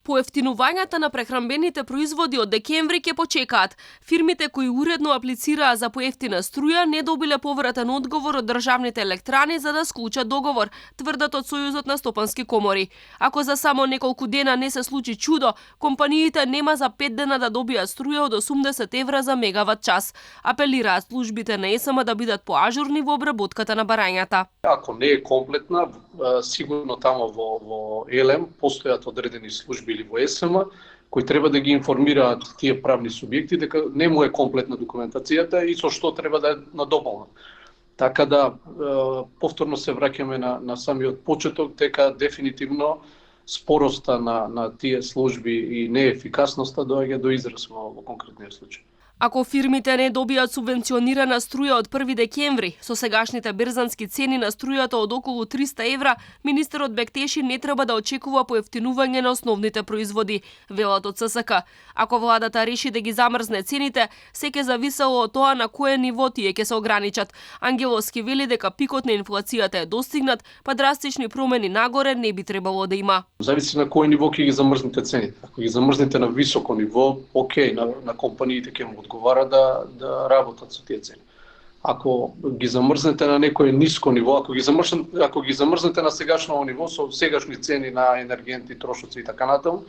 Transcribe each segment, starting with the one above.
Поевтинувањата на прехранбените производи од декември ќе почекаат. Фирмите кои уредно аплицираа за поевтина струја не добиле повратен одговор од државните електрани за да склучат договор, тврдат од Сојузот на стопански комори. Ако за само неколку дена не се случи чудо, компаниите нема за 5 дена да добијат струја од 80 евра за мегават час. Апелираат службите на ЕСМ да бидат поажурни во обработката на барањата. Ако не е комплетна, сигурно тамо во ЕЛЕМ постојат одредени служби или во ЕСМ кои треба да ги информираат тие правни субјекти дека не му е комплетна документацијата и со што треба да е надополнат. Така да повторно се враќаме на самиот почеток дека дефинитивно спороста на тие служби и неефикасноста доаѓа до израз во конкретниот случај. Ако фирмите не добијат субвенционирана струја од 1 декември, со сегашните берзански цени на струјата од околу 300 евра, министерот Бектеши не треба да очекува поевтинување на основните производи, велат од ССК. Ако владата реши да ги замрзне цените, се ќе зависело од тоа на кое ниво тие ќе се ограничат. Ангеловски вели дека пикот на инфлацијата е достигнат, па драстични промени нагоре не би требало да има. Зависи на кој ниво ќе ги замрзнете цените. Ако ги замрзнете на високо ниво, окей, на компаниите ќе му одговара да работат со тие цени. Ако ги замрзнете на некој ниско ниво, ако ги замрзнете на сегашно ниво со сегашни цени на енергенти, трошоци и така натаму,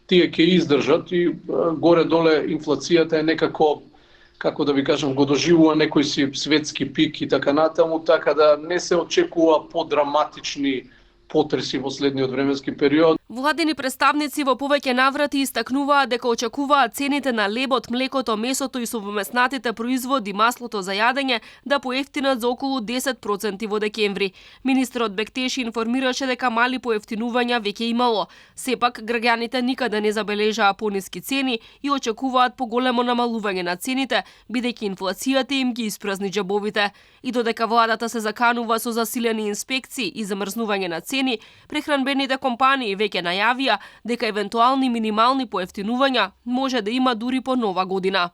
тие ќе издржат и горе-доле инфлацијата е некако, како да ви кажам, го доживува некој си светски пик и така натаму, така да не се очекува подраматични потреси во следниот временски период. Владини представници во повеќе наврати истакнуваат дека очекуваат цените на лебот, млекото, месото и совместнатите производи, маслото за јадење да поевтинат за околу 10% во декември. Министерот Бектеши информираше дека мали поевтинувања веќе имало. Сепак, граѓаните никаде не забележаа пониски цени и очекуваат поголемо намалување на цените, бидејќи инфлацијата им ги испразни џебовите. И додека владата се заканува со засилени инспекции и замрзнување на цени, прехранбените компании веќе најавија дека евентуални минимални поевтинувања може да има дури по нова година.